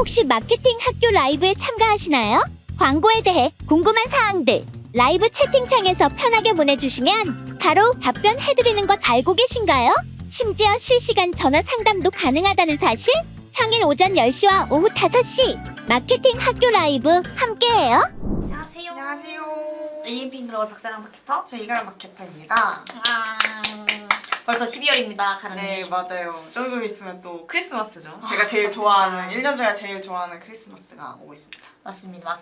혹시 마케팅 학교 라이브에 참가하시나요? 광고에 대해 궁금한 사항들 라이브 채팅창에서 편하게 보내주시면 바로 답변해드리는 것 알고 계신가요? 심지어 실시간 전화 상담도 가능하다는 사실? 평일 오전 10시와 오후 5시 마케팅 학교 라이브 함께해요. 안녕하세요. 안녕하세요. 일인핑 글로벌 박사랑 마케터. 저 이가람 마케터입니다. 벌써 12월입니다. 가람님. 네, 맞아요. 조금 있으면 또 크리스마스죠. 제가 제일 좋아하는, 1년 중에 제일 좋아하는 크리스마스가 오고 있습니다. 맞습니다.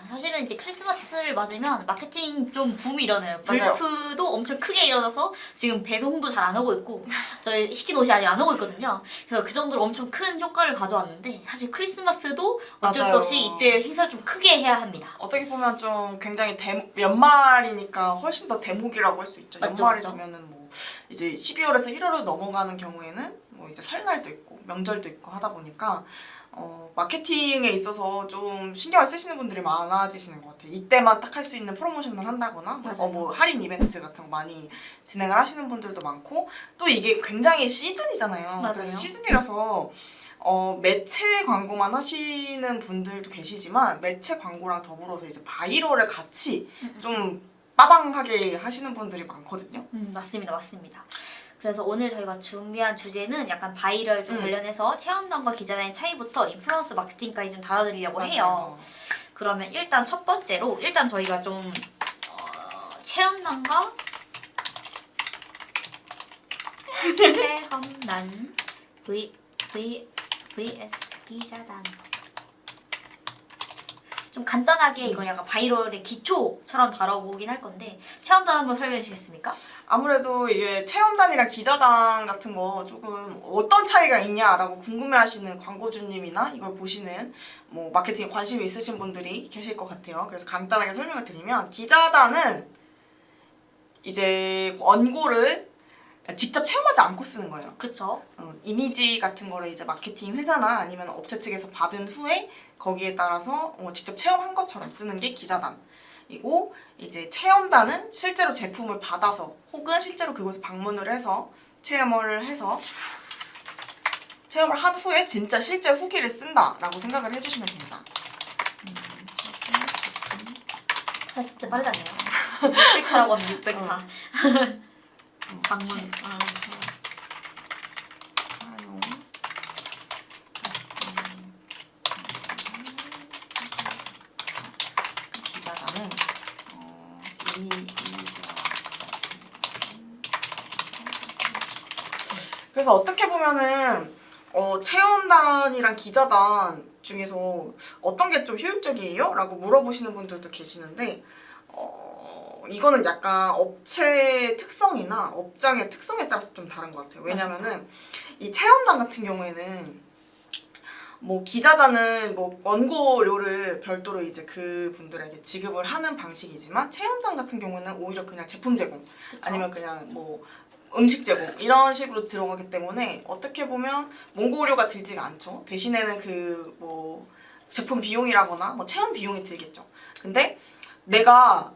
사실은 이제 크리스마스를 맞으면 마케팅 좀 붐이 일어나요. 맞아요. 불프도 엄청 크게 일어나서 지금 배송도 잘 안 오고 있고 저희 시킨 옷이 아직 안 오고 있거든요. 그래서 그 정도로 엄청 큰 효과를 가져왔는데 사실 크리스마스도 어쩔 수 맞아요. 없이 이때 행사를 좀 크게 해야 합니다. 어떻게 보면 좀 굉장히 연말이니까 훨씬 더 대목이라고 할 수 있죠. 맞죠, 연말이 맞죠. 되면은 뭐 이제 12월에서 1월로 넘어가는 경우에는 뭐 이제 설날도 있고 명절도 있고 하다 보니까 마케팅에 있어서 좀 신경을 쓰시는 분들이 많아지시는 것 같아요. 이때만 딱 할 수 있는 프로모션을 한다거나 뭐 할인 이벤트 같은 거 많이 진행을 하시는 분들도 많고 또 이게 굉장히 시즌이잖아요. 맞아요. 그래서 시즌이라서 매체 광고만 하시는 분들도 계시지만 매체 광고랑 더불어서 이제 바이럴을 같이 좀 빠방하게 하시는 분들이 많거든요. 맞습니다. 그래서 오늘 저희가 준비한 주제는 약간 바이럴 좀 관련해서 체험단과 기자단의 차이부터 인플루언서 마케팅까지 좀 다뤄드리려고 해요. 그러면 일단 첫 번째로 일단 저희가 좀 체험단과 체험단 vs 기자단 좀 간단하게 이건 약간 바이럴의 기초처럼 다뤄보긴 할 건데 체험단 한번 설명해 주시겠습니까? 아무래도 이게 체험단이랑 기자단 같은 거 조금 어떤 차이가 있냐라고 궁금해하시는 광고주님이나 이걸 보시는 뭐 마케팅에 관심이 있으신 분들이 계실 것 같아요. 그래서 간단하게 설명을 드리면 기자단은 이제 원고를 직접 체험하지 않고 쓰는 거예요. 그쵸? 이미지 같은 거를 이제 마케팅 회사나 아니면 업체 측에서 받은 후에 거기에 따라서 직접 체험한 것처럼 쓰는 게 기자단이고 이제 체험단은 실제로 제품을 받아서 혹은 실제로 그곳에 방문을 해서 체험을 한 후에 진짜 실제 후기를 쓴다라고 생각을 해주시면 됩니다. 사실 진짜 빠르잖아요. 600타라고 하면 600타. 방문. 기자단은 그래서 어떻게 보면은 체험단이랑 기자단 중에서 어떤 게 좀 효율적이에요? 라고 물어보시는 분들도 계시는데 이거는 약간 업체 특성이나 업장의 특성에 따라서 좀 다른 것 같아요. 왜냐면은 이 체험단 같은 경우에는 뭐 기자단은 뭐 원고료를 별도로 이제 그 분들에게 지급을 하는 방식이지만 체험단 같은 경우는 오히려 그냥 제품 제공 아니면 그냥 뭐 음식 제공 이런 식으로 들어가기 때문에 어떻게 보면 원고료가 들지가 않죠. 대신에는 그 뭐 제품 비용이라거나 뭐 체험 비용이 들겠죠. 근데 내가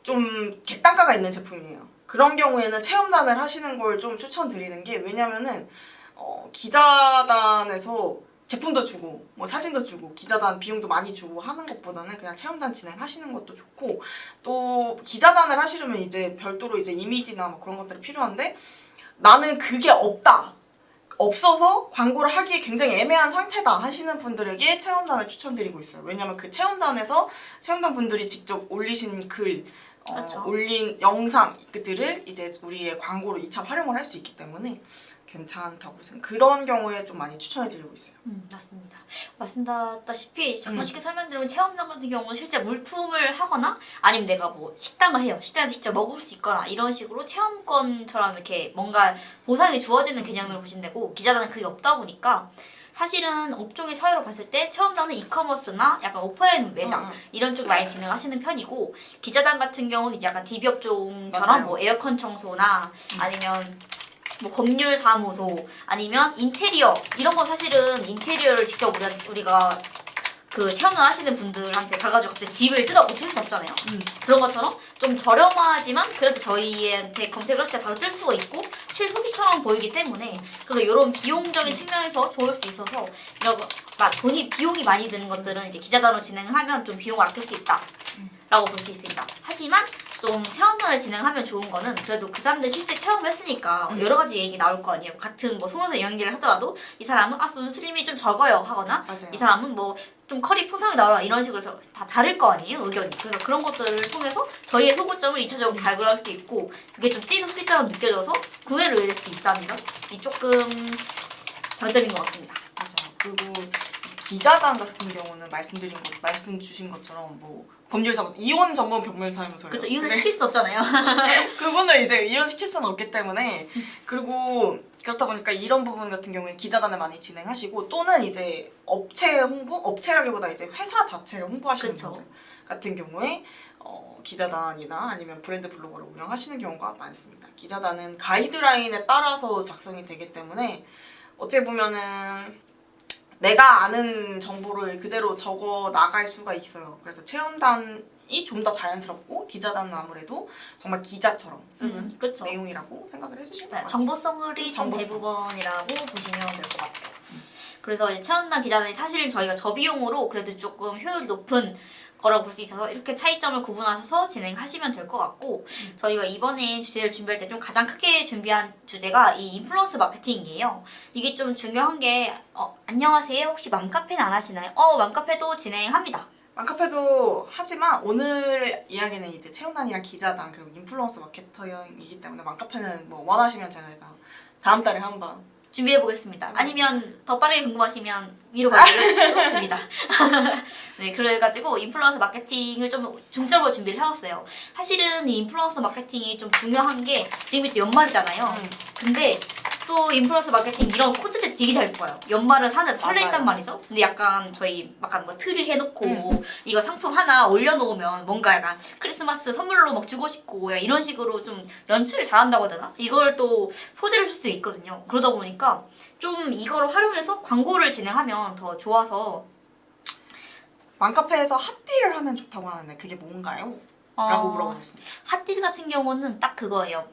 좀 객단가가 있는 제품이에요. 그런 경우에는 체험단을 하시는 걸 좀 추천드리는 게 왜냐면은 기자단에서 제품도 주고 뭐 사진도 주고 기자단 비용도 많이 주고 하는 것보다는 그냥 체험단 진행하시는 것도 좋고 또 기자단을 하시려면 이제 별도로 이제 이미지나 뭐 그런 것들이 필요한데 나는 그게 없어서 광고를 하기 굉장히 애매한 상태다 하시는 분들에게 체험단을 추천드리고 있어요. 왜냐면 그 체험단에서 체험단 분들이 직접 올리신 글 올린 영상들을 이제 우리의 광고로 2차 활용을 할 수 있기 때문에 괜찮다고 생각해요. 그런 경우에 좀 많이 추천해드리고 있어요. 맞습니다. 말씀드렸다시피 잠깐 쉽게 설명드리면 체험단 같은 경우는 실제 물품을 하거나 아니면 내가 뭐 식당을 해요. 식당에서 직접 먹을 수 있거나 이런 식으로 체험권처럼 이렇게 뭔가 보상이 주어지는 개념을 보시면 되고 기자단은 그게 없다 보니까 사실은 업종의 차이로 봤을 때 체험단은 이커머스나 약간 오프라인 매장 이런 쪽 많이 진행하시는 편이고 기자단 같은 경우는 이제 약간 DB 업종처럼 맞아요. 뭐 에어컨 청소나 아니면 뭐 법률 사무소 아니면 인테리어 이런 건 사실은 인테리어를 직접 우리가 그 체험을 하시는 분들한테 가가지고 갑자기 집을 뜯어 고칠 수는 없잖아요. 그런 것처럼 좀 저렴하지만 그래도 저희한테 검색을 했을 때 바로 뜰 수가 있고 실후기처럼 보이기 때문에 그래서 이런 비용적인 측면에서 좋을 수 있어서 이런 비용이 많이 드는 것들은 이제 기자단으로 진행을 하면 좀 비용을 아낄 수 있다라고 볼 수 있습니다. 하지만 좀 체험단을 진행하면 좋은 거는 그래도 그 사람들 실제 체험을 했으니까 여러 가지 얘기 나올 거 아니에요. 같은 뭐 속눈썹 연기를 하더라도 이 사람은 눈 슬림이 좀 적어요 하거나 맞아요. 이 사람은 뭐 좀 컬이 풍성이 나와요 이런 식으로 해서 다 다를 거 아니에요 의견이. 그래서 그런 것들을 통해서 저희의 소구점을 2차적으로 발굴할 수도 있고 그게 좀 찌는 소비처럼 느껴져서 구매를 이해될 수 있다는 점이 조금 장점인 것 같습니다. 맞아요. 그리고 기자단 같은 경우는 말씀 주신 것처럼 뭐 법률사무 이혼 전문 법률사무소예요. 그렇죠. 이혼을 시킬 수 없잖아요. 그분을 이제 이혼시킬 수는 없기 때문에 그리고 그렇다 보니까 이런 부분 같은 경우에 기자단을 많이 진행하시고 또는 이제 업체 홍보? 업체라기보다 이제 회사 자체를 홍보하시는 그쵸. 분들 같은 경우에 기자단이나 아니면 브랜드 블로거를 운영하시는 경우가 많습니다. 기자단은 가이드라인에 따라서 작성이 되기 때문에 어떻게 보면은 내가 아는 정보를 그대로 적어 나갈 수가 있어요. 그래서 체험단이 좀 더 자연스럽고 기자단은 아무래도 정말 기자처럼 쓰는 그렇죠. 내용이라고 생각을 해주시면 네, 될 것 같아요. 정보성이 좀 정보성. 대부분이라고 보시면 될 것 같아요. 그래서 이제 체험단 기자단이 사실은 저희가 저비용으로 그래도 조금 효율이 높은 거라고 볼 수 있어서 이렇게 차이점을 구분하셔서 진행하시면 될 것 같고 저희가 이번에 주제를 준비할 때 좀 가장 크게 준비한 주제가 이 인플루언서 마케팅이에요. 이게 좀 중요한 게 안녕하세요. 혹시 맘카페는 안 하시나요? 맘카페도 진행합니다. 맘카페도 하지만 오늘 이야기는 이제 체험단이랑 기자단 그리고 인플루언서 마케터이기 때문에 맘카페는 뭐 원하시면 제가 다음 달에 한번 준비해 보겠습니다. 아니면 더 빠르게 궁금하시면 위로 말씀해주셔도 됩니다. 네, 그래가지고 인플루언서 마케팅을 좀 중점으로 준비를 해왔어요. 사실은 이 인플루언서 마케팅이 좀 중요한 게 지금이 또 연말이잖아요. 근데 또 인플루언서 마케팅 이런 콘텐츠 되게 잘 뽑아요. 연말은 사는 설레있단 말이죠. 근데 약간 저희 약간 뭐 트리 해놓고 이거 상품 하나 올려놓으면 뭔가 약간 크리스마스 선물로 막 주고 싶고 이런 식으로 좀 연출을 잘한다고 해야 되나? 이걸 또 소재를 쓸 수 있거든요. 그러다 보니까 좀 이거를 활용해서 광고를 진행하면 더 좋아서 맘카페에서 핫딜을 하면 좋다고 하는데 그게 뭔가요? 라고 물어보셨습니다. 핫딜 같은 경우는 딱 그거예요.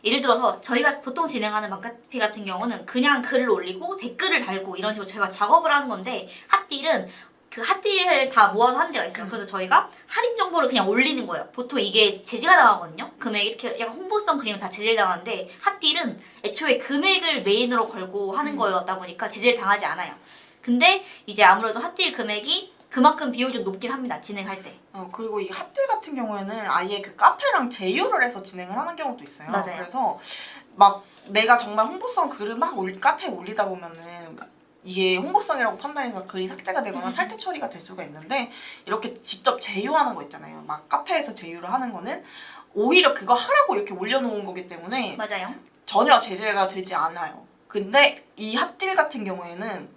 예를 들어서 저희가 보통 진행하는 맘카페 같은 경우는 그냥 글을 올리고 댓글을 달고 이런 식으로 제가 작업을 하는 건데 핫딜은 그 핫딜을 다 모아서 하는 데가 있어요. 그래서 저희가 할인 정보를 그냥 올리는 거예요. 보통 이게 제재가 당하거든요. 금액 이렇게 약간 홍보성 그리면 다 제재를 당하는데 핫딜은 애초에 금액을 메인으로 걸고 하는 거였다 보니까 제재를 당하지 않아요. 근데 이제 아무래도 핫딜 금액이 그만큼 비용이 좀 높긴 합니다. 진행할 때. 그리고 이 핫딜 같은 경우에는 아예 그 카페랑 제휴를 해서 진행을 하는 경우도 있어요. 맞아요. 그래서 막 내가 정말 홍보성 글을 막 카페에 올리다 보면은 이게 홍보성이라고 판단해서 글이 삭제가 되거나 탈퇴 처리가 될 수가 있는데 이렇게 직접 제휴하는 거 있잖아요. 막 카페에서 제휴를 하는 거는 오히려 그거 하라고 이렇게 올려놓은 거기 때문에 맞아요. 전혀 제재가 되지 않아요. 근데 이 핫딜 같은 경우에는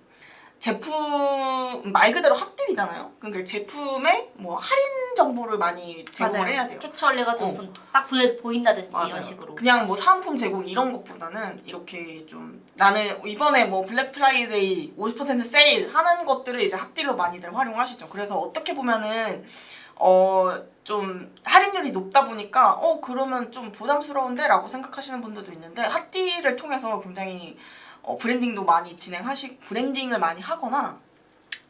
제품 말 그대로 핫딜이잖아요. 그러니까 제품에 뭐 할인 정보를 많이 제공을 해야 돼요. 캡처를 해가지고 딱 보인다든지 이런 식으로. 그냥 뭐 사은품 제공 이런 것보다는 이렇게 좀 나는 이번에 뭐 블랙 프라이데이 50% 세일 하는 것들을 이제 핫딜로 많이들 활용하시죠. 그래서 어떻게 보면은 좀 할인율이 높다 보니까 그러면 좀 부담스러운데 라고 생각하시는 분들도 있는데 핫딜을 통해서 굉장히 브랜딩도 많이 브랜딩을 많이 하거나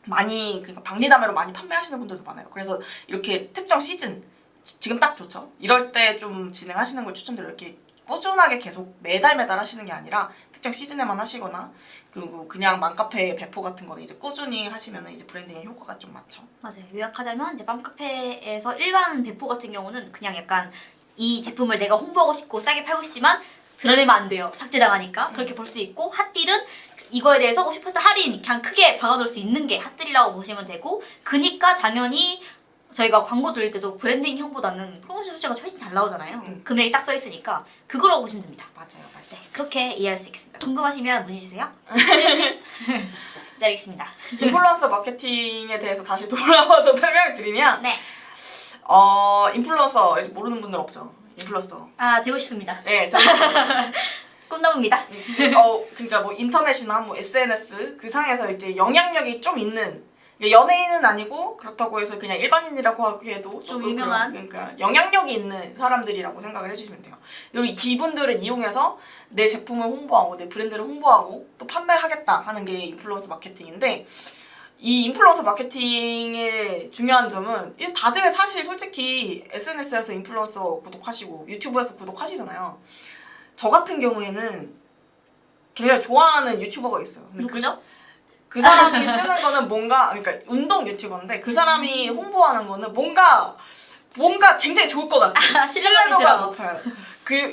많이 그러니까 박리담회로 많이 판매하시는 분들도 많아요. 그래서 이렇게 특정 시즌 지금 딱 좋죠. 이럴 때 좀 진행하시는 걸 추천드려요. 이렇게 꾸준하게 계속 매달 하시는 게 아니라 특정 시즌에만 하시거나 그리고 그냥 맘카페 배포 같은 거는 이제 꾸준히 하시면은 이제 브랜딩의 효과가 좀 많죠. 맞아요. 요약하자면 이제 맘카페에서 일반 배포 같은 경우는 그냥 약간 이 제품을 내가 홍보하고 싶고 싸게 팔고 싶지만 드러내면 안 돼요. 삭제당하니까. 그렇게 볼 수 있고 핫딜은 이거에 대해서 50% 할인 그냥 크게 박아놓을 수 있는 게 핫딜이라고 보시면 되고 그니까 당연히 저희가 광고 돌릴 때도 브랜딩형보다는 프로모션 소재가 훨씬 잘 나오잖아요. 금액이 딱 써있으니까 그거라고 보시면 됩니다. 맞아요. 네, 그렇게 이해할 수 있겠습니다. 궁금하시면 문의 주세요. 네, 알겠습니다. 인플루언서 마케팅에 대해서 다시 돌아와서 설명을 드리면 네. 인플루언서 모르는 분들 없죠. 인플루언서. 되고 싶습니다. 네, 꿈나무입니다. 그러니까 뭐 인터넷이나 뭐 SNS 그 상에서 이제 영향력이 좀 있는 연예인은 아니고 그렇다고 해서 그냥 일반인이라고 하기에도 좀 조금 유명한? 그러니까 영향력이 있는 사람들이라고 생각을 해주시면 돼요. 그리고 이분들을 이용해서 내 제품을 홍보하고 내 브랜드를 홍보하고 또 판매하겠다 하는 게 인플루언서 마케팅인데 이 인플루언서 마케팅의 중요한 점은 다들 사실 솔직히 SNS에서 인플루언서 구독하시고 유튜브에서 구독하시잖아요. 저 같은 경우에는 굉장히 좋아하는 유튜버가 있어요. 근데 누구죠? 그 사람이 쓰는 거는 뭔가 그러니까 운동 유튜버인데 그 사람이 홍보하는 거는 뭔가 굉장히 좋을 것 같아. 신뢰도가 높아요.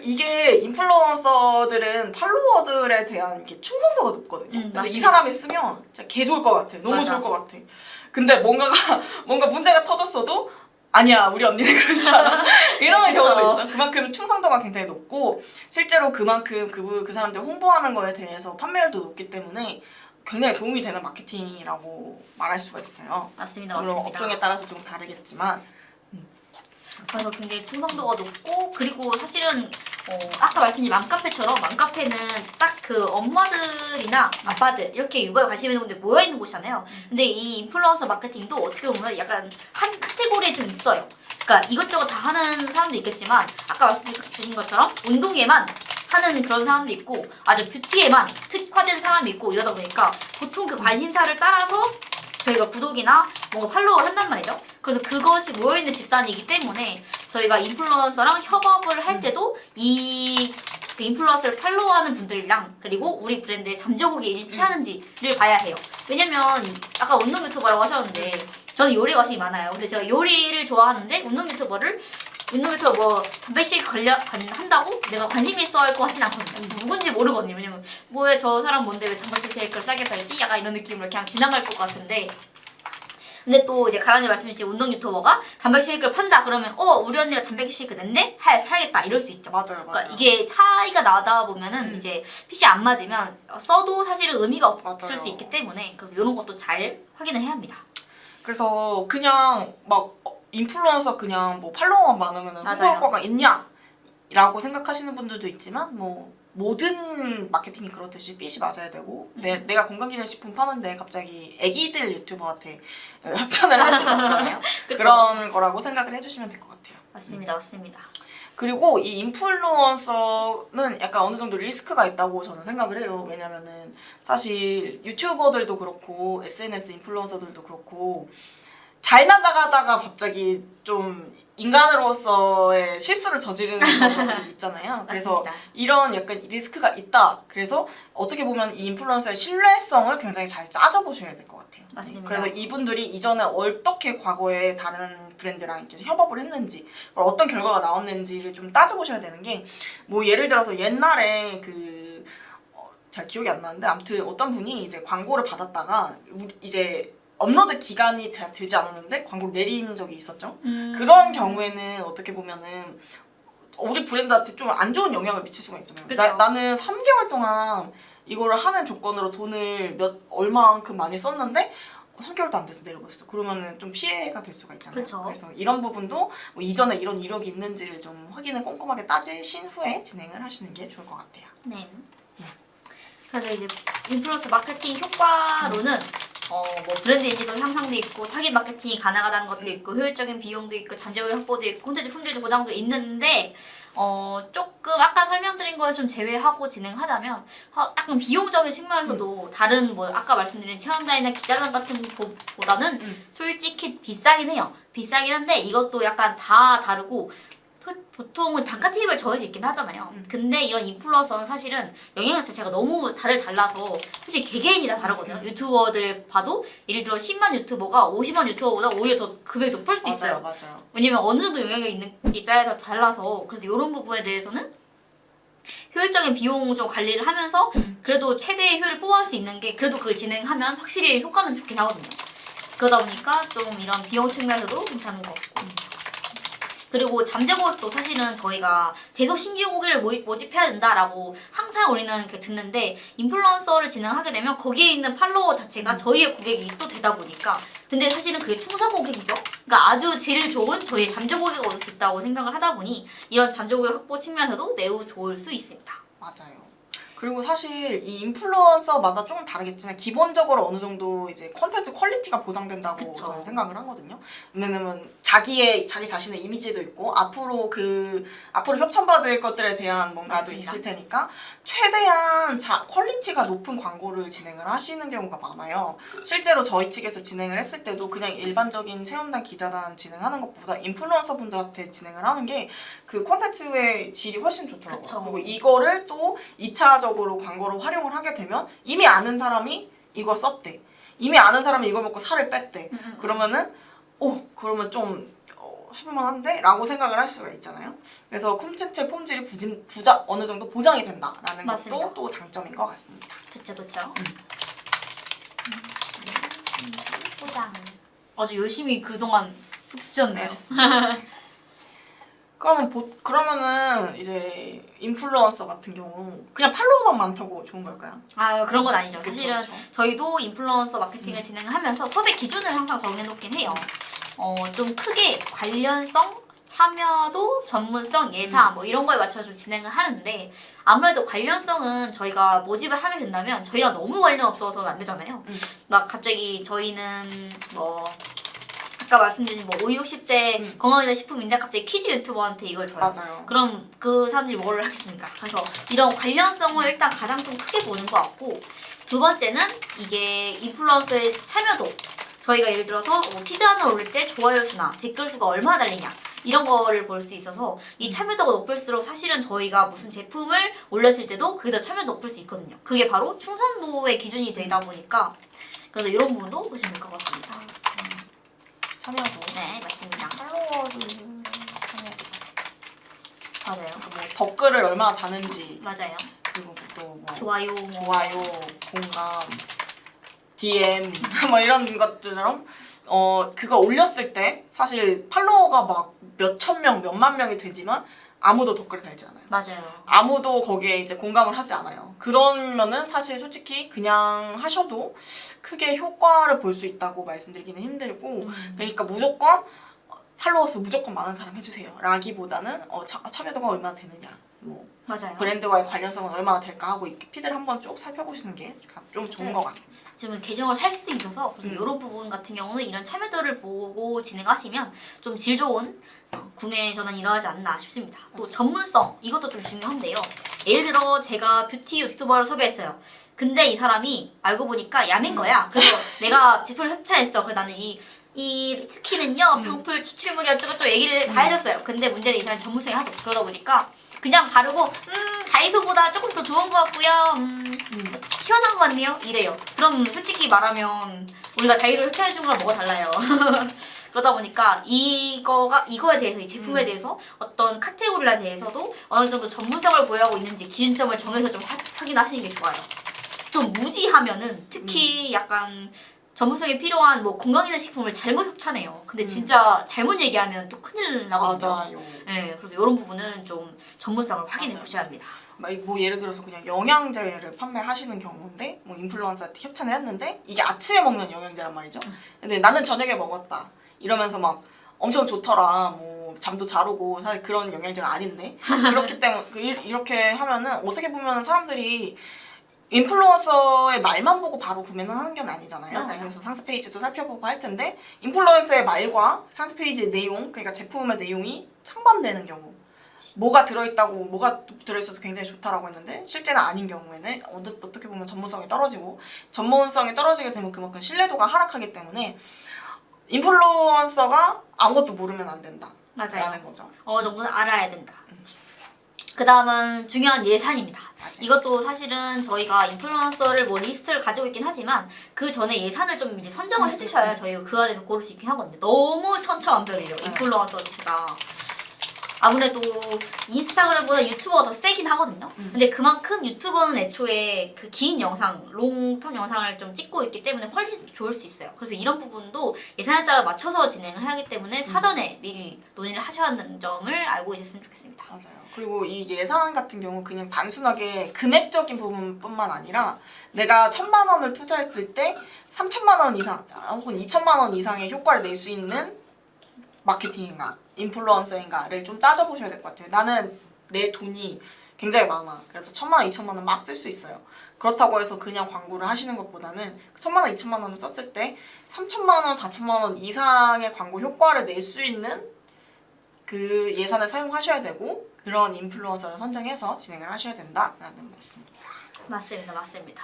이게 인플루언서들은 팔로워들에 대한 이렇게 충성도가 높거든요. 그래서 맞습니다. 이 사람이 쓰면 진짜 개 좋을 것 같아. 너무 맞아. 좋을 것 같아. 근데 뭔가 문제가 터졌어도 아니야 우리 언니는 그러지 않아. 이런 그쵸. 경우도 있죠. 그만큼 충성도가 굉장히 높고 실제로 그만큼 그 사람들 홍보하는 거에 대해서 판매율도 높기 때문에 굉장히 도움이 되는 마케팅이라고 말할 수가 있어요. 맞습니다. 물론 맞습니다. 업종에 따라서 좀 다르겠지만 그래서 굉장히 충성도가 높고 그리고 사실은 아까 말씀드린 맘카페처럼 맘카페는 딱 그 엄마들이나 아빠들 이렇게 육아에 관심 있는 분들 모여 있는 곳이잖아요. 근데 이 인플루언서 마케팅도 어떻게 보면 약간 한 카테고리에 좀 있어요. 그러니까 이것저것 다 하는 사람도 있겠지만 아까 말씀드린 것처럼 운동에만 하는 그런 사람도 있고 아주 뷰티에만 특화된 사람이 있고 이러다 보니까 보통 그 관심사를 따라서 저희가 구독이나 뭔가 팔로우를 한단 말이죠. 그래서 그것이 모여있는 집단이기 때문에 저희가 인플루언서랑 협업을 할 때도 이 인플루언서를 팔로우하는 분들이랑 그리고 우리 브랜드의 잠재력이 일치하는지를 봐야 해요. 왜냐면 아까 운동 유튜버라고 하셨는데 저는 요리에 관심이 많아요. 근데 제가 요리를 좋아하는데 운동 유튜버 뭐 단백질 한다고 내가 관심이 있어 할 것 같진 않거든요. 누군지 모르거든요. 왜냐면 뭐야 저 사람 뭔데 왜 단백질 쉐이크를 싸게 팔지? 약간 이런 느낌으로 그냥 지나갈 것 같은데 근데 또 이제 가라님 말씀해주신 운동 유튜버가 단백질 쉐이크를 판다 그러면 우리 언니가 단백질 쉐이크 냈네? 사야겠다 이럴 수 있죠. 맞아요. 그러니까 이게 차이가 나다 보면은 이제 핏이 안 맞으면 써도 사실은 의미가 없을 맞아요. 수 있기 때문에 그래서 이런 것도 잘 확인을 해야 합니다. 그래서 그냥 막 인플루언서 그냥 뭐 팔로워만 많으면 맞아요. 홍보할 거가 있냐? 라고 생각하시는 분들도 있지만 뭐 모든 마케팅이 그렇듯이 핏이 맞아야 되고 내가 건강기능식품 파는데 갑자기 애기들 유튜버한테 협찬을 할 수는 없잖아요. 그쵸? 그런 거라고 생각을 해주시면 될 것 같아요. 맞습니다. 맞습니다. 그리고 이 인플루언서는 약간 어느 정도 리스크가 있다고 저는 생각을 해요. 왜냐면은 사실 유튜버들도 그렇고 SNS 인플루언서들도 그렇고 잘 나가다가 갑자기 좀 인간으로서의 실수를 저지르는 경우가 좀 있잖아요. 그래서 맞습니다. 이런 약간 리스크가 있다. 그래서 어떻게 보면 이 인플루언서의 신뢰성을 굉장히 잘 짜져보셔야 될 것 같아요. 맞습니다. 그래서 이분들이 이전에 어떻게 과거에 다른 브랜드랑 이렇게 협업을 했는지 어떤 결과가 나왔는지를 좀 따져보셔야 되는 게 뭐 예를 들어서 옛날에 잘 기억이 안 나는데 아무튼 어떤 분이 이제 광고를 받았다가 이제 업로드 기간이 되지 않았는데 광고를 내린 적이 있었죠. 그런 경우에는 어떻게 보면은 우리 브랜드한테 좀 안 좋은 영향을 미칠 수가 있잖아요. 그쵸. 나는 3개월 동안 이거를 하는 조건으로 돈을 얼마만큼 많이 썼는데 3개월도 안 돼서 내려버렸어. 그러면은 좀 피해가 될 수가 있잖아요. 그쵸. 그래서 이런 부분도 뭐 이전에 이런 이력이 있는지를 좀 확인을 꼼꼼하게 따지신 후에 진행을 하시는 게 좋을 것 같아요. 네. 그래서 이제 인플루언서 마케팅 효과로는 뭐 브랜드 인지도 향상도 있고 타깃 마케팅이 가능하다는 것도 있고 효율적인 비용도 있고 잠재력 확보도 있고 콘텐츠 품질 보장도 있는데 조금 아까 설명드린 거에 좀 제외하고 진행하자면 약간 비용적인 측면에서도 다른 뭐 아까 말씀드린 체험단이나 기자단 같은 보다는 솔직히 비싸긴 해요. 비싸긴 한데 이것도 약간 다 다르고 보통은 단가 테이블 정해져 있긴 하잖아요. 근데 이런 인플루언서는 사실은 영향력 자체가 너무 다들 달라서 솔직히 개개인이 다 다르거든요. 유튜버들 봐도 예를 들어 10만 유튜버가 50만 유튜버보다 오히려 더 금액이 높을 수 있어요. 맞아요. 왜냐면 어느 정도 영향력이 있는 기자에 다 달라서 그래서 이런 부분에 대해서는 효율적인 비용 좀 관리를 하면서 그래도 최대의 효율을 뽑아낼 수 있는 게 그래도 그걸 진행하면 확실히 효과는 좋게 나거든요. 그러다 보니까 좀 이런 비용 측면에서도 괜찮은 것 같고 그리고 잠재 고객도 사실은 저희가 계속 신규 고객을 모집해야 된다라고 항상 우리는 이렇게 듣는데 인플루언서를 진행하게 되면 거기에 있는 팔로워 자체가 저희의 고객이 또 되다 보니까 근데 사실은 그게 충성 고객이죠. 그러니까 아주 질 좋은 저희의 잠재 고객을 얻을 수 있다고 생각을 하다 보니 이런 잠재 고객 확보 측면에서도 매우 좋을 수 있습니다. 맞아요. 그리고 사실 이 인플루언서마다 조금 다르겠지만 기본적으로 어느 정도 이제 콘텐츠 퀄리티가 보장된다고 그쵸. 저는 생각을 하거든요. 왜냐면 자기 자신의 이미지도 있고 앞으로 협찬받을 것들에 대한 뭔가도 맞습니다. 있을 테니까 최대한 퀄리티가 높은 광고를 진행을 하시는 경우가 많아요. 실제로 저희 측에서 진행을 했을 때도 그냥 일반적인 체험단 기자단 진행하는 것보다 인플루언서 분들한테 진행을 하는 게 그 콘텐츠의 질이 훨씬 좋더라고요. 그쵸. 그리고 이거를 또 2차적으로 광고로 활용을 하게 되면 이미 아는 사람이 이거 썼대. 이미 아는 사람이 이걸 먹고 살을 뺐대. 그러면은 그러면 좀 해볼만한데? 라고 생각을 할 수가 있잖아요. 그래서 콘텐츠의 품질이 어느 정도 보장이 된다라는 맞습니다. 것도 또 장점인 것 같습니다. 그쵸. 포장. 아주 열심히 그동안 쓱 쓰셨네요. 그러면은 이제 인플루언서 같은 경우 그냥 팔로워만 많다고 좋은 걸까요? 아 그런 건 아니죠. 그쵸, 사실은 그쵸. 저희도 인플루언서 마케팅을 진행을 하면서 섭외 기준을 항상 정해놓긴 해요. 좀 크게 관련성, 참여도, 전문성, 예산 뭐 이런 거에 맞춰서 좀 진행을 하는데 아무래도 관련성은 저희가 모집을 하게 된다면 저희랑 너무 관련 없어서는 안 되잖아요. 막 갑자기 저희는 뭐 아까 말씀드린 뭐 50, 60대 건강기능 식품인데 갑자기 퀴즈 유튜버한테 이걸 줘요. 맞아요. 그럼 그 사람들이 뭘 하겠습니까? 그래서 이런 관련성을 일단 가장 좀 크게 보는 것 같고 두 번째는 이게 인플루언서의 참여도 저희가 예를 들어서 피드 하나 올릴 때 좋아요 수나 댓글 수가 얼마나 달리냐 이런 거를 볼 수 있어서 이 참여도가 높을수록 사실은 저희가 무슨 제품을 올렸을 때도 그게 더 참여도 높을 수 있거든요. 그게 바로 충성도의 기준이 되다 보니까 그래서 이런 부분도 보시면 될 것 같습니다. 참여도. 네, 맞습니다. 팔로워도 참여도. 맞아요. 뭐 댓글을 얼마나 다는지 맞아요. 그리고 또 뭐 좋아요, 공감, DM 뭐 이런 것들처럼 그거 올렸을 때 사실 팔로워가 막 몇천 명, 몇만 명이 되지만 아무도 댓글을 달지 않아요. 맞아요. 아무도 거기에 이제 공감을 하지 않아요. 그러면은 사실 솔직히 그냥 하셔도 크게 효과를 볼 수 있다고 말씀드리기는 힘들고 그러니까 무조건 팔로워 수 무조건 많은 사람 해주세요 라기보다는 참여도가 얼마나 되느냐 뭐 맞아요. 브랜드와의 관련성은 얼마나 될까 하고 이렇게 피드를 한번 쭉 살펴보시는 게 좀 좋은 네. 것 같습니다. 지금 계정을 살 수도 있어서 그래서 이런 부분 같은 경우는 이런 참여도를 보고 진행하시면 좀 질 좋은 구매 전환이 일어나지 않나 싶습니다. 또 전문성 이것도 좀 중요한데요. 예를 들어 제가 뷰티 유튜버를 섭외했어요. 근데 이 사람이 알고 보니까 야매인 거야. 그래서 내가 제품을 협찬했어. 그래서 나는 이 스킨은요 병풀 추출물이 어쩌고저쩌고 얘기를 다 해줬어요. 근데 문제는 이 사람이 전문성이 하도 그러다 보니까 그냥 바르고 다이소보다 조금 더 좋은 것 같고요. 시원한 것 같네요. 이래요. 그럼 솔직히 말하면 우리가 다이소를 협찬해준 거랑 뭐가 달라요. 그러다 보니까 이거에 대해서 이 제품에 대해서 어떤 카테고리에 대해서도 어느 정도 전문성을 보유하고 있는지 기준점을 정해서 좀 확인하시는 게 좋아요. 좀 무지하면은 특히 약간 전문성이 필요한 뭐 건강기능 식품을 잘못 협찬해요. 근데 진짜 잘못 얘기하면 또 큰일 나거든요. 맞아요. 네, 그래서 이런 부분은 좀 전문성을 확인해 맞아요. 보셔야 합니다. 뭐 예를 들어서 그냥 영양제를 판매하시는 경우인데 뭐 인플루언서한테 협찬을 했는데 이게 아침에 먹는 영양제란 말이죠. 근데 나는 저녁에 먹었다 이러면서 막 엄청 좋더라 뭐 잠도 잘 오고 사실 그런 영양제가 아닌데 그렇기 때문에 이렇게 하면은 어떻게 보면 사람들이 인플루언서의 말만 보고 바로 구매는 하는 게 아니잖아요. 맞아요. 그래서 상세 페이지도 살펴보고 할 텐데 인플루언서의 말과 상세 페이지의 내용, 그러니까 제품의 내용이 상반되는 경우 뭐가 들어있어서 굉장히 좋다라고 했는데 실제는 아닌 경우에는 어떻게 보면 전문성이 떨어지고 전문성이 떨어지게 되면 그만큼 신뢰도가 하락하기 때문에 인플루언서가 아무것도 모르면 안 된다. 맞아요. 라는 거죠. 어느 정도는 알아야 된다. 그 다음은 중요한 예산입니다. 맞아요. 이것도 사실은 저희가 인플루언서를 뭐 리스트를 가지고 있긴 하지만 그 전에 예산을 좀 이제 선정을 해주셔야 저희가 그 안에서 고를 수 있긴 하거든요. 너무 천차만별이에요. 인플루언서 리스트가. 아무래도 인스타그램보다 유튜버가 더 세긴 하거든요. 근데 그만큼 유튜버는 애초에 그 긴 영상, 롱텀 영상을 좀 찍고 있기 때문에 퀄리티도 좋을 수 있어요. 그래서 이런 부분도 예산에 따라 맞춰서 진행을 하기 때문에 사전에 미리 논의를 하셔야 하는 점을 알고 계셨으면 좋겠습니다. 맞아요. 그리고 이 예산 같은 경우 그냥 단순하게 금액적인 부분뿐만 아니라 내가 1,000만 원을 투자했을 때 3,000만 원 이상 혹은 2,000만 원 이상의 효과를 낼 수 있는 마케팅인가 인플루언서인가를 좀 따져보셔야 될 것 같아요. 나는 내 돈이 굉장히 많아. 그래서 1,000만 원, 2,000만 원 막 쓸 수 있어요. 그렇다고 해서 그냥 광고를 하시는 것보다는 1,000만 원, 2,000만 원을 썼을 때 3,000만 원, 4,000만 원 이상의 광고 효과를 낼 수 있는 그 예산을 사용하셔야 되고 그런 인플루언서를 선정해서 진행을 하셔야 된다라는 말씀입니다. 맞습니다, 맞습니다.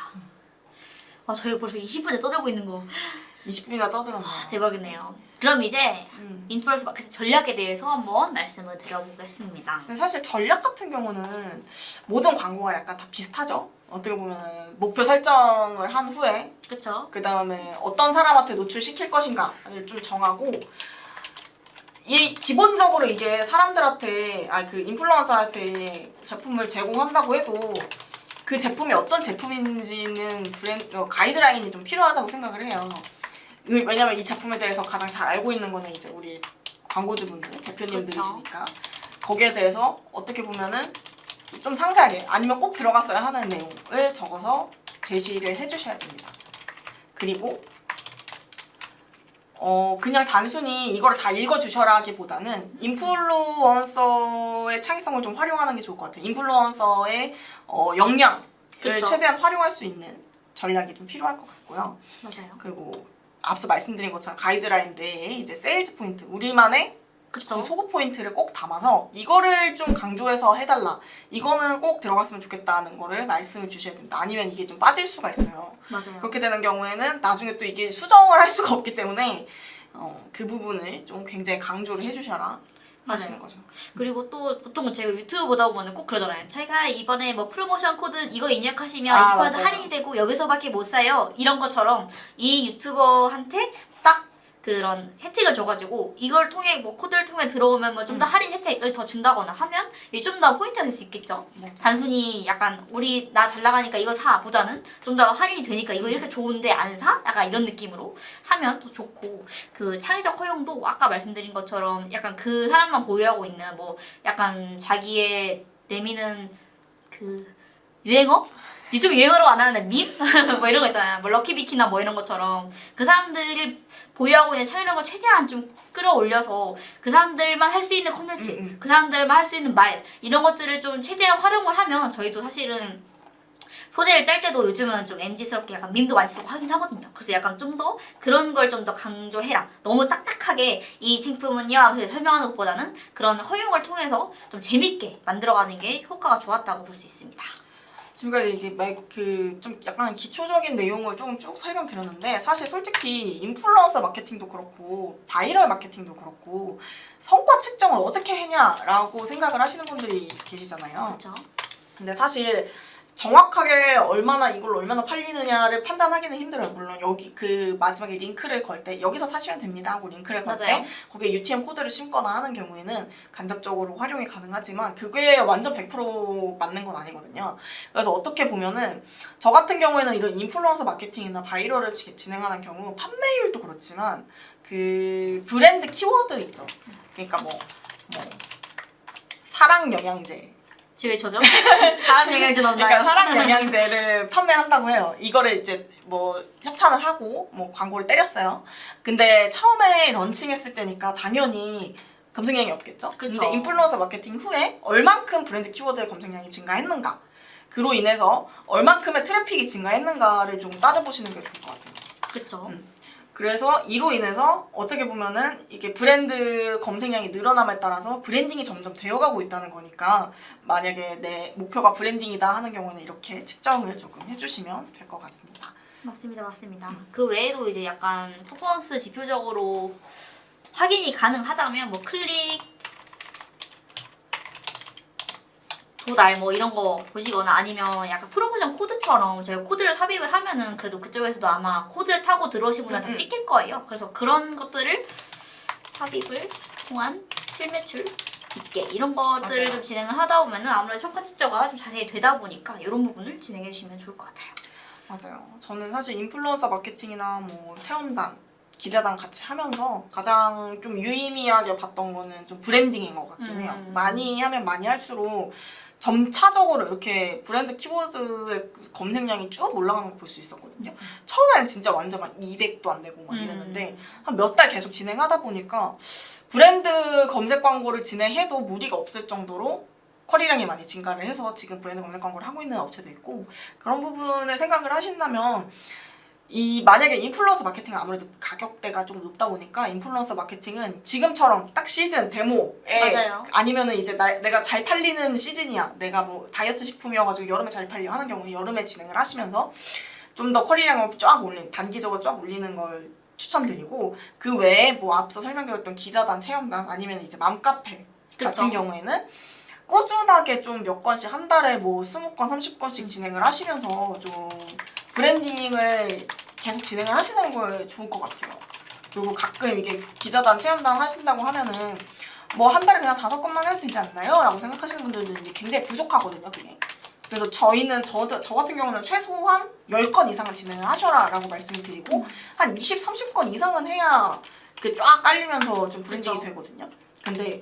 아, 저희 벌써 20분째 떠들고 있는 거 20분이나 떠들었네요. 대박이네요. 그럼 이제 음. 인플루언서 마케팅 전략에 대해서 한번 말씀을 드려보겠습니다. 근데 사실 전략 같은 경우는 모든 광고가 약간 다 비슷하죠. 어떻게 보면 목표 설정을 한 후에 그쵸? 그 다음에 어떤 사람한테 노출시킬 것인가를 좀 정하고 이 기본적으로 이게 사람들한테 그 인플루언서한테 제품을 제공한다고 해도 그 제품이 어떤 제품인지는 가이드라인이 좀 필요하다고 생각을 해요. 왜냐면 이 제품에 대해서 가장 잘 알고 있는 거는 이제 우리 광고주분들, 대표님들이시니까 거기에 대해서 어떻게 보면은 좀 상세하게 아니면 꼭 들어갔어야 하는 내용을 적어서 제시를 해주셔야 됩니다. 그리고 그냥 단순히 이걸 다 읽어주셔라기보다는 인플루언서의 창의성을 좀 활용하는 게 좋을 것 같아요. 인플루언서의 역량을 그쵸. 최대한 활용할 수 있는 전략이 좀 필요할 것 같고요. 맞아요. 그리고 앞서 말씀드린 것처럼 가이드라인 내에 이제 세일즈 포인트, 우리만의 그쵸? 그 소구 포인트를 꼭 담아서 이거를 좀 강조해서 해달라. 이거는 꼭 들어갔으면 좋겠다는 거를 말씀을 주셔야 된다. 아니면 이게 좀 빠질 수가 있어요. 맞아요. 그렇게 되는 경우에는 나중에 또 이게 수정을 할 수가 없기 때문에 그 부분을 좀 굉장히 강조를 해주셔라 하시는 거죠. 그리고 또 보통 제가 유튜브 보다 보면 꼭 그러잖아요. 제가 이번에 뭐 프로모션 코드 이거 입력하시면 20% 맞아요. 할인이 되고 여기서밖에 못 사요. 이런 것처럼 이 유튜버한테 딱 그런 혜택을 줘가지고 이걸 통해 뭐 코드를 통해 들어오면 뭐 좀 더 할인 혜택을 더 준다거나 하면 이게 좀 더 포인트가 될 수 있겠죠. 맞아요. 단순히 약간 우리 나 잘 나가니까 이거 사 보다는 좀 더 할인이 되니까 이거 이렇게 좋은데 안 사? 약간 이런 느낌으로 하면 더 좋고 그 창의적 허용도 아까 말씀드린 것처럼 약간 그 사람만 보유하고 있는 뭐 약간 자기의 내미는 그 유행어? 요즘 유행어로 안 하는 밈? 뭐 이런 거 있잖아요. 뭐 럭키비키나 뭐 이런 것처럼 그 사람들이 보유하고 있는 창의력을 최대한 좀 끌어올려서 그 사람들만 할 수 있는 콘텐츠, 그 사람들만 할 수 있는 말 이런 것들을 좀 최대한 활용을 하면 저희도 사실은 소재를 짤 때도 요즘은 좀 MZ스럽게 약간 밈도 많이 쓰고 하긴 하거든요. 그래서 약간 좀 더 그런 걸 좀 더 강조해라. 너무 딱딱하게 이 제품은요 하면서 설명하는 것보다는 그런 허용을 통해서 좀 재밌게 만들어가는 게 효과가 좋았다고 볼 수 있습니다. 지금까지 이게 좀 약간 기초적인 내용을 조금 쭉 설명드렸는데 사실 솔직히 인플루언서 마케팅도 그렇고 바이럴 마케팅도 그렇고 성과 측정을 어떻게 했냐라고 생각을 하시는 분들이 계시잖아요. 그렇죠? 근데 사실 정확하게 이걸 얼마나 팔리느냐를 판단하기는 힘들어요. 물론 여기 그 마지막에 링크를 걸 때 여기서 사시면 됩니다 하고 링크를 걸 맞아요. 때 거기에 UTM 코드를 심거나 하는 경우에는 간접적으로 활용이 가능하지만 그게 완전 100% 맞는 건 아니거든요. 그래서 어떻게 보면은 저 같은 경우에는 이런 인플루언서 마케팅이나 바이럴을 진행하는 경우 판매율도 그렇지만 그 브랜드 키워드 있죠. 그러니까 뭐 사랑 영양제 집에 저죠? 다음 영양제 없나요? 그러니까 사랑 영양제를 판매한다고 해요. 이거를 이제 뭐 협찬을 하고 뭐 광고를 때렸어요. 근데 처음에 런칭했을 때니까 당연히 검색량이 없겠죠. 그쵸. 근데 인플루언서 마케팅 후에 얼만큼 브랜드 키워드의 검색량이 증가했는가, 그로 인해서 얼만큼의 트래픽이 증가했는가를 좀 따져보시는 게 좋을 것 같아요. 그렇죠. 그래서 이로 인해서 어떻게 보면은 이게 브랜드 검색량이 늘어남에 따라서 브랜딩이 점점 되어가고 있다는 거니까 만약에 내 목표가 브랜딩이다 하는 경우는 이렇게 측정을 조금 해주시면 될 것 같습니다. 맞습니다, 맞습니다. 그 외에도 이제 약간 퍼포먼스 지표적으로 확인이 가능하다면 뭐 클릭, 도달 뭐 이런 거 보시거나 아니면 약간 프로모션 코드처럼 제가 코드를 삽입을 하면은 그래도 그쪽에서도 아마 코드를 타고 들어오신 분한테 찍힐 거예요. 그래서 그런 것들을 삽입을 통한 실매출 집계 이런 것들을 맞아요. 좀 진행을 하다 보면은 아무래도 성과 측정가 좀 자세히 되다 보니까 이런 부분을 진행해 주시면 좋을 것 같아요. 맞아요. 저는 사실 인플루언서 마케팅이나 뭐 체험단, 기자단 같이 하면서 가장 좀 유의미하게 봤던 거는 좀 브랜딩인 것 같긴 해요. 많이 하면 많이 할수록 점차적으로 이렇게 브랜드 키워드의 검색량이 쭉 올라가는 거 볼 수 있었거든요. 처음에는 진짜 완전 막 200도 안 되고 막 이랬는데 한 몇 달 계속 진행하다 보니까 브랜드 검색 광고를 진행해도 무리가 없을 정도로 쿼리량이 많이 증가를 해서 지금 브랜드 검색 광고를 하고 있는 업체도 있고 그런 부분을 생각을 하신다면 이 만약에 인플루언서 마케팅은 아무래도 가격대가 좀 높다 보니까 인플루언서 마케팅은 지금처럼 딱 시즌 데모에 맞아요. 아니면은 이제 내가 잘 팔리는 시즌이야 내가 뭐 다이어트 식품이어가지고 여름에 잘 팔려 하는 경우에 여름에 진행을 하시면서 좀 더 쿼리량을 쫙 단기적으로 쫙 올리는 걸 추천드리고 그 외에 뭐 앞서 설명드렸던 기자단, 체험단 아니면 이제 맘카페 같은 그쵸. 경우에는 꾸준하게 좀 몇 건씩 한 달에 뭐 20건, 30건씩 진행을 하시면서 좀 브랜딩을 계속 진행을 하시는 걸 좋을 것 같아요. 그리고 가끔 이게 기자단, 체험단 하신다고 하면은 뭐 한 달에 그냥 5건만 해도 되지 않나요? 라고 생각하시는 분들은 이제 굉장히 부족하거든요, 그게. 그래서 저희는 저 같은 경우는 최소한 10건 이상은 진행을 하셔라 라고 말씀을 드리고 한 20, 30건 이상은 해야 그 쫙 깔리면서 좀 브랜딩이 그쵸. 되거든요. 근데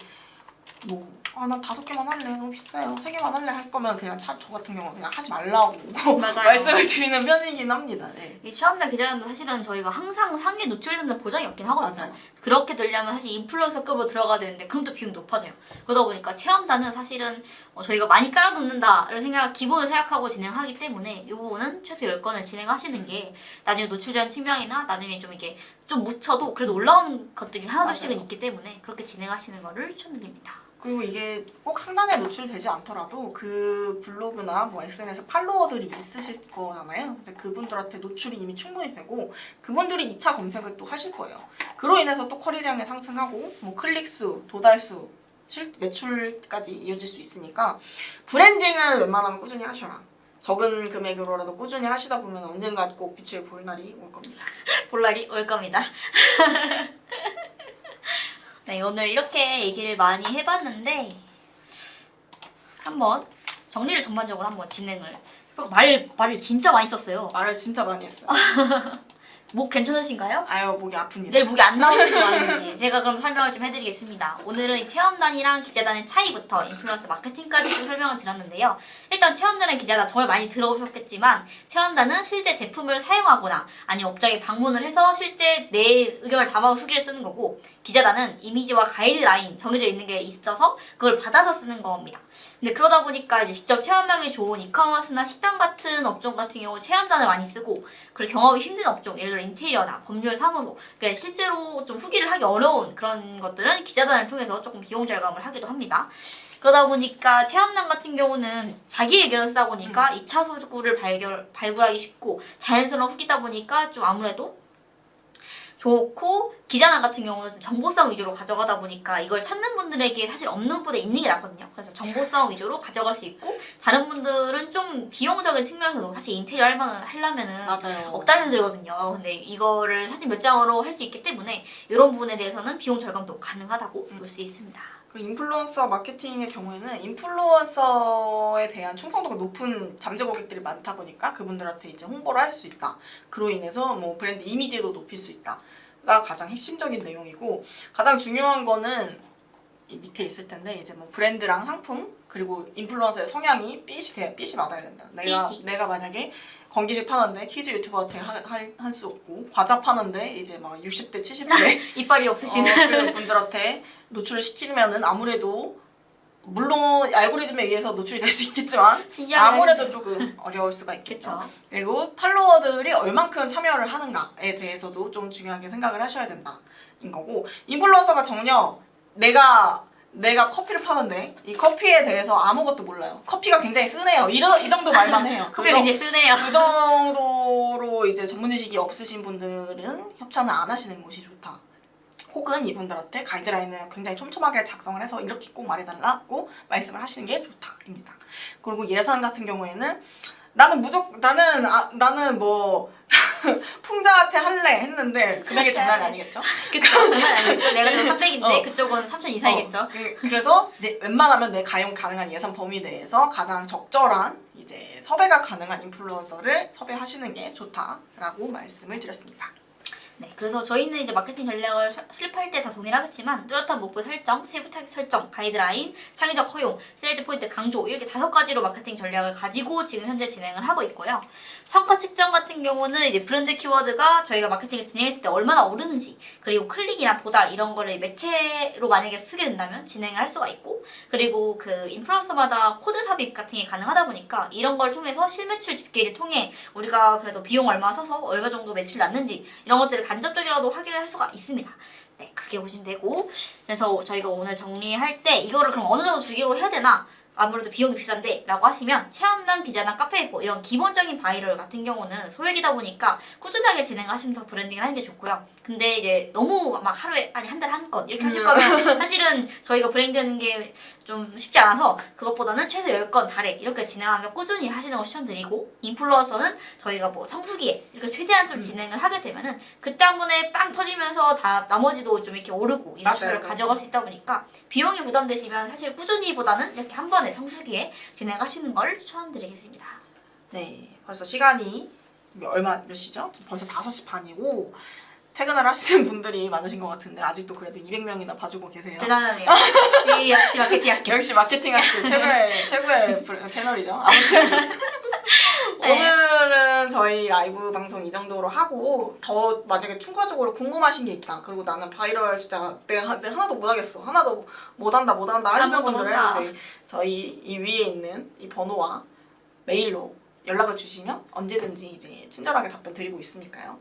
뭐 나 5개만 할래 너무 비싸요 3개만 할래 할 거면 그냥 저 같은 경우는 그냥 하지 말라고 맞아요. 말씀을 드리는 편이긴 합니다. 네. 이 체험단 기자단도 사실은 저희가 항상 상위에 노출된다는 보장이 없긴 하거든요. 맞아요. 그렇게 되려면 사실 인플루언서급으로 들어가야 되는데 그럼 또 비용 높아져요. 그러다 보니까 체험단은 사실은 저희가 많이 깔아놓는다를 기본을 생각하고 진행하기 때문에 이 부분은 최소 10건을 진행하시는 게 나중에 노출되는 측면이나 나중에 좀 이게 좀 묻혀도 그래도 올라오는 것들이 하나둘씩은 맞아요. 있기 때문에 그렇게 진행하시는 거를 추천드립니다. 그리고 이게 꼭 상단에 노출되지 않더라도 그 블로그나 뭐 SNS 팔로워들이 있으실 거잖아요. 이제 그분들한테 노출이 이미 충분히 되고 그분들이 2차 검색을 또 하실 거예요. 그로 인해서 또 쿼리량이 상승하고 뭐 클릭수, 도달수, 매출까지 이어질 수 있으니까 브랜딩을 웬만하면 꾸준히 하셔라. 적은 금액으로라도 꾸준히 하시다 보면 언젠가 꼭 빛을 볼 날이 올 겁니다. 볼 날이 올 겁니다. 네, 오늘 이렇게 얘기를 많이 해봤는데 한번 정리를 전반적으로 한번 진행을 말을 진짜 많이 썼어요. 말을 진짜 많이 했어요. 목 괜찮으신가요? 아유 목이 아픕니다. 내일 목이 안 나오시는 거 아닌지 제가 그럼 설명을 좀 해드리겠습니다. 오늘은 이 체험단이랑 기자단의 차이부터 인플루언서 마케팅까지 좀 설명을 드렸는데요. 일단 체험단의 기자단 정말 많이 들어보셨겠지만 체험단은 실제 제품을 사용하거나 아니면 업장에 방문을 해서 실제 내 의견을 담아서 후기를 쓰는 거고 기자단은 이미지와 가이드라인 정해져 있는 게 있어서 그걸 받아서 쓰는 겁니다. 근데 그러다 보니까 이제 직접 체험하기 좋은 이커머스나 식당 같은 업종 같은 경우 체험단을 많이 쓰고 그리고 경험이 힘든 업종 예를 들어 인테리어나 법률 사무소 그러니까 실제로 좀 후기를 하기 어려운 그런 것들은 기자단을 통해서 조금 비용 절감을 하기도 합니다. 그러다 보니까 체험단 같은 경우는 자기 의견을 쓰다 보니까 2차 소구를 발굴하기 쉽고 자연스러운 후기다 보니까 좀 아무래도 좋고 기자단 같은 경우는 정보성 위주로 가져가다 보니까 이걸 찾는 분들에게 사실 없는 것보다 있는 게 낫거든요. 그래서 정보성 위주로 가져갈 수 있고 다른 분들은 좀 비용적인 측면에서도 사실 인테리어 하려면은 맞아요. 억 단위 들거든요. 근데 이거를 사진 몇 장으로 할 수 있기 때문에 이런 부분에 대해서는 비용 절감도 가능하다고 볼 수 있습니다. 그리고 인플루언서 마케팅의 경우에는 인플루언서에 대한 충성도가 높은 잠재 고객들이 많다 보니까 그분들한테 이제 홍보를 할 수 있다. 그로 인해서 뭐 브랜드 이미지도 높일 수 있다.가 가장 핵심적인 내용이고 가장 중요한 거는 이 밑에 있을 텐데 이제 뭐 브랜드랑 상품 그리고 인플루언서의 성향이 삘이 맞아야 된다. 내가 만약에 건기식 파는데 키즈 유튜버한테 할 수 없고 과자 파는데 이제 막 60대 70대 이빨이 없으신 그런 분들한테 노출을 시키면은 아무래도 물론 알고리즘에 의해서 노출이 될 수 있겠지만 아무래도 조금 어려울 수가 있겠죠. 그쵸. 그리고 팔로워들이 얼만큼 참여를 하는가에 대해서도 좀 중요하게 생각을 하셔야 된다인 거고 인플루언서가 정녕 내가 커피를 파는데 이 커피에 대해서 아무것도 몰라요. 커피가 굉장히 쓰네요. 이 정도 말만 해요. 커피가 굉장히 쓰네요. 그 정도로 이제 전문 지식이 없으신 분들은 협찬을 안 하시는 것이 좋다. 혹은 이분들한테 가이드라인을 굉장히 촘촘하게 작성을 해서 이렇게 꼭 말해달라고 말씀을 하시는 게 좋다입니다. 그리고 예산 같은 경우에는 나는 뭐 풍자한테 할래 했는데 금액이 장난이 아니겠죠? 그쵸, 장난 아니겠죠. 내가 지금 300인데 그쪽은 3,000 이상이겠죠. 그래서 웬만하면 내 가용 가능한 예산 범위 내에서 가장 적절한 이제 섭외가 가능한 인플루언서를 섭외하시는 게 좋다라고 말씀을 드렸습니다. 네, 그래서 저희는 이제 마케팅 전략을 실패할 때 다 동일하겠지만 뚜렷한 목표 설정, 세부 타겟 설정, 가이드라인, 창의적 허용, 세일즈 포인트 강조 이렇게 5가지로 마케팅 전략을 가지고 지금 현재 진행을 하고 있고요. 성과 측정 같은 경우는 이제 브랜드 키워드가 저희가 마케팅을 진행했을 때 얼마나 오르는지 그리고 클릭이나 도달 이런 거를 매체로 만약에 쓰게 된다면 진행을 할 수가 있고 그리고 그 인플루언서마다 코드 삽입 같은 게 가능하다 보니까 이런 걸 통해서 실매출 집계를 통해 우리가 그래도 비용 얼마 써서 얼마 정도 매출 났는지 이런 것들을 간접적이라도 확인을 할 수가 있습니다. 네, 그렇게 보시면 되고 그래서 저희가 오늘 정리할 때 이거를 그럼 어느 정도 주기로 해야 되나? 아무래도 비용이 비싼데 라고 하시면 체험단, 기자단, 카페이포 이런 기본적인 바이럴 같은 경우는 소액이다 보니까 꾸준하게 진행하시면 더 브랜딩을 하는 게 좋고요. 근데 이제 너무 막 하루에 아니 한 달에 한 건 이렇게 하실 거면 사실은 저희가 브랜딩하는 게 좀 쉽지 않아서 그것보다는 최소 10건 달에 이렇게 진행하면서 꾸준히 하시는 거 추천드리고 인플루언서는 저희가 뭐 성수기에 이렇게 최대한 좀 진행을 하게 되면은 그때 한 번에 빵 터지면서 다 나머지도 좀 이렇게 오르고 이런 식으로 가져갈 수 있다 보니까 비용이 부담되시면 사실 꾸준히보다는 이렇게 한 번에 성수기에 진행하시는 걸 추천드리겠습니다. 네, 벌써 시간이 몇 시죠? 벌써 5시 반이고 퇴근을 하시는 분들이 많으신 것 같은데 아직도 그래도 200명이나 봐주고 계세요. 대단하네요. 역시 마케팅 학교. 역시 마케팅 학교 최고의 채널이죠. 아무튼 네. 오늘은 저희 라이브 방송 이 정도로 하고 더 만약에 추가적으로 궁금하신 게 있다. 그리고 나는 바이럴 진짜 내가 하나도 못하겠어. 하나도 못한다 하시는 분들은 이제 저희 이 위에 있는 이 번호와 메일로 연락을 주시면 언제든지 이제 친절하게 답변 드리고 있으니까요.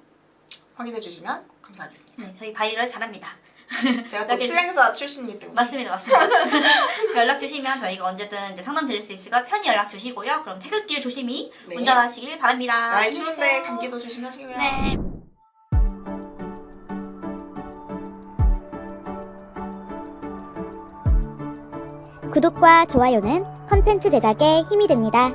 확인해 주시면 감사하겠습니다. 네, 저희 바이럴 잘합니다. 제가 또 실행사 출신이기 때문에. 맞습니다. 연락 주시면 저희가 언제든 이제 상담 드릴 수 있으니까 편히 연락 주시고요. 그럼 퇴근길 조심히 네. 운전하시길 바랍니다. 나이 추운데 감기도 조심하시고요. 네. 구독과 좋아요는 컨텐츠 제작에 힘이 됩니다.